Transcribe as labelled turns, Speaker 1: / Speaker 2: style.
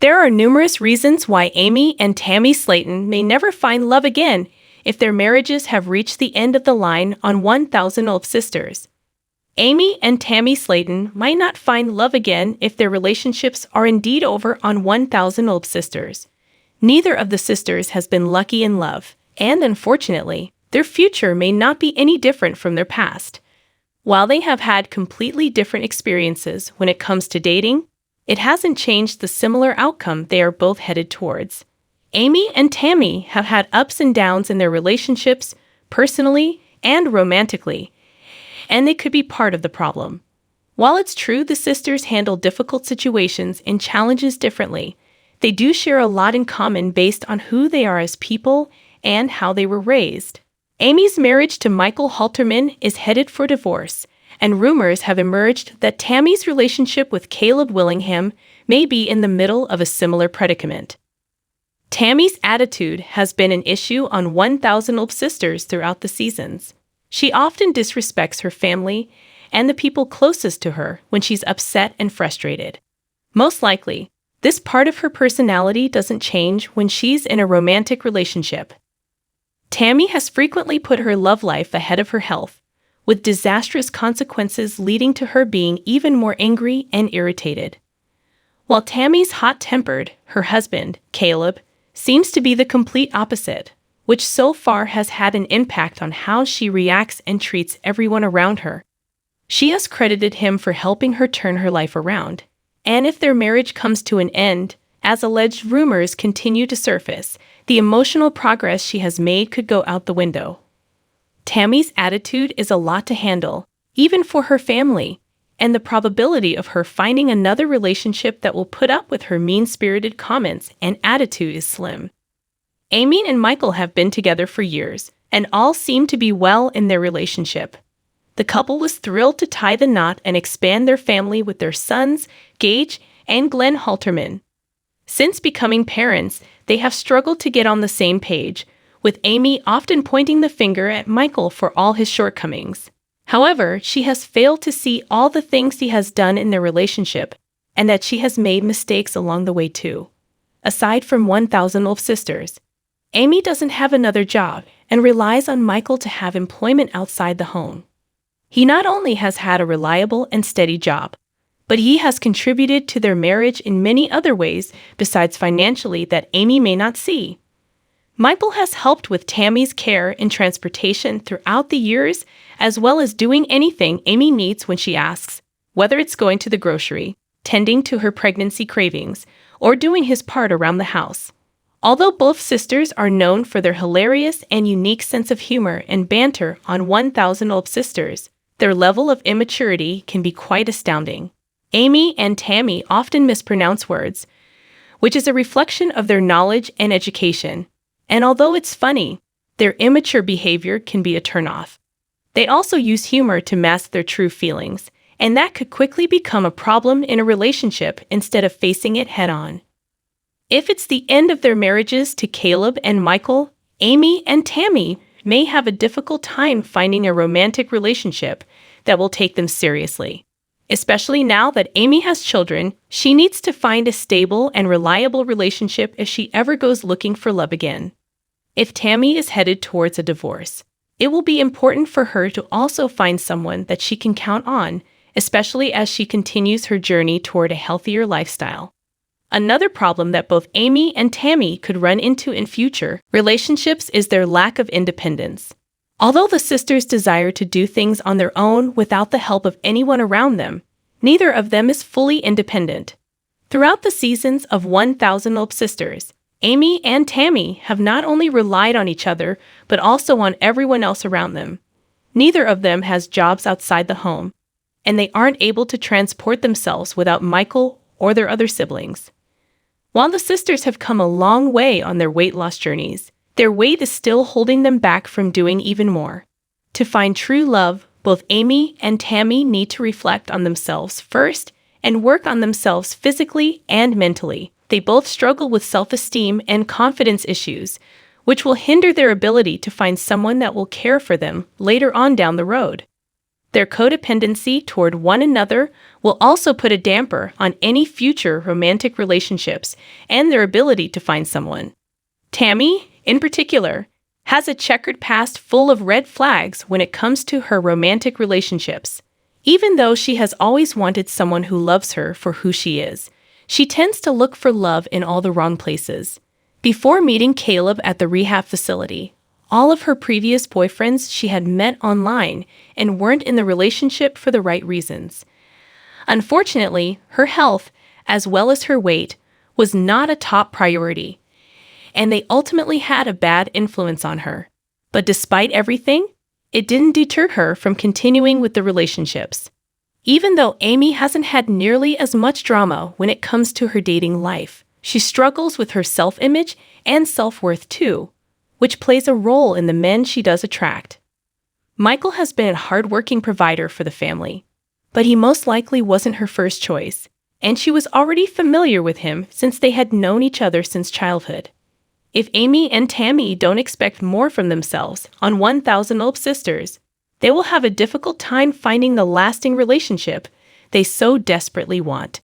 Speaker 1: There are numerous reasons why Amy and Tammy Slaton may never find love again if their marriages have reached the end of the line on 1,000 Olp Sisters. Amy and Tammy Slaton might not find love again if their relationships are indeed over on 1,000 Olp Sisters. Neither of the sisters has been lucky in love, and unfortunately, their future may not be any different from their past. While they have had completely different experiences when it comes to dating, it hasn't changed the similar outcome they are both headed towards. Amy and Tammy have had ups and downs in their relationships, personally and romantically, and they could be part of the problem. While it's true the sisters handle difficult situations and challenges differently, they do share a lot in common based on who they are as people and how they were raised. Amy's marriage to Michael Halterman is headed for divorce, and rumors have emerged that Tammy's relationship with Caleb Willingham may be in the middle of a similar predicament. Tammy's attitude has been an issue on 1,000 Olp Sisters throughout the seasons. She often disrespects her family and the people closest to her when she's upset and frustrated. Most likely, this part of her personality doesn't change when she's in a romantic relationship. Tammy has frequently put her love life ahead of her health, with disastrous consequences leading to her being even more angry and irritated. While Tammy's hot-tempered, her husband, Caleb, seems to be the complete opposite, which so far has had an impact on how she reacts and treats everyone around her. She has credited him for helping her turn her life around, and if their marriage comes to an end, as alleged rumors continue to surface, the emotional progress she has made could go out the window. Tammy's attitude is a lot to handle, even for her family, and the probability of her finding another relationship that will put up with her mean-spirited comments and attitude is slim. Amy and Michael have been together for years, and all seem to be well in their relationship. The couple was thrilled to tie the knot and expand their family with their sons, Gage and Glenn Halterman. Since becoming parents, they have struggled to get on the same page, with Amy often pointing the finger at Michael for all his shortcomings. However, she has failed to see all the things he has done in their relationship, and that she has made mistakes along the way too. Aside from 1,000 Olp Sisters, Amy doesn't have another job and relies on Michael to have employment outside the home. He not only has had a reliable and steady job, but he has contributed to their marriage in many other ways besides financially that Amy may not see. Michael has helped with Tammy's care and transportation throughout the years, as well as doing anything Amy needs when she asks, whether it's going to the grocery, tending to her pregnancy cravings, or doing his part around the house. Although both sisters are known for their hilarious and unique sense of humor and banter on 1,000 Olp Sisters, their level of immaturity can be quite astounding. Amy and Tammy often mispronounce words, which is a reflection of their knowledge and education. And although it's funny, their immature behavior can be a turnoff. They also use humor to mask their true feelings, and that could quickly become a problem in a relationship instead of facing it head-on. If it's the end of their marriages to Caleb and Michael, Amy and Tammy may have a difficult time finding a romantic relationship that will take them seriously. Especially now that Amy has children, she needs to find a stable and reliable relationship if she ever goes looking for love again. If Tammy is headed towards a divorce, it will be important for her to also find someone that she can count on, especially as she continues her journey toward a healthier lifestyle. Another problem that both Amy and Tammy could run into in future relationships is their lack of independence. Although the sisters desire to do things on their own without the help of anyone around them, neither of them is fully independent. Throughout the seasons of 1,000 Olp Sisters, Amy and Tammy have not only relied on each other, but also on everyone else around them. Neither of them has jobs outside the home, and they aren't able to transport themselves without Michael or their other siblings. While the sisters have come a long way on their weight loss journeys, their weight is still holding them back from doing even more. To find true love, both Amy and Tammy need to reflect on themselves first and work on themselves physically and mentally. They both struggle with self-esteem and confidence issues, which will hinder their ability to find someone that will care for them later on down the road. Their codependency toward one another will also put a damper on any future romantic relationships and their ability to find someone. Tammy, in particular, has a checkered past full of red flags when it comes to her romantic relationships. Even though she has always wanted someone who loves her for who she is, she tends to look for love in all the wrong places. Before meeting Caleb at the rehab facility, all of her previous boyfriends she had met online and weren't in the relationship for the right reasons. Unfortunately, her health, as well as her weight, was not a top priority, and they ultimately had a bad influence on her. But despite everything, it didn't deter her from continuing with the relationships. Even though Amy hasn't had nearly as much drama when it comes to her dating life, she struggles with her self-image and self-worth too, which plays a role in the men she does attract. Michael has been a hard-working provider for the family, but he most likely wasn't her first choice, and she was already familiar with him since they had known each other since childhood. If Amy and Tammy don't expect more from themselves on 1,000 Olp Sisters, they will have a difficult time finding the lasting relationship they so desperately want.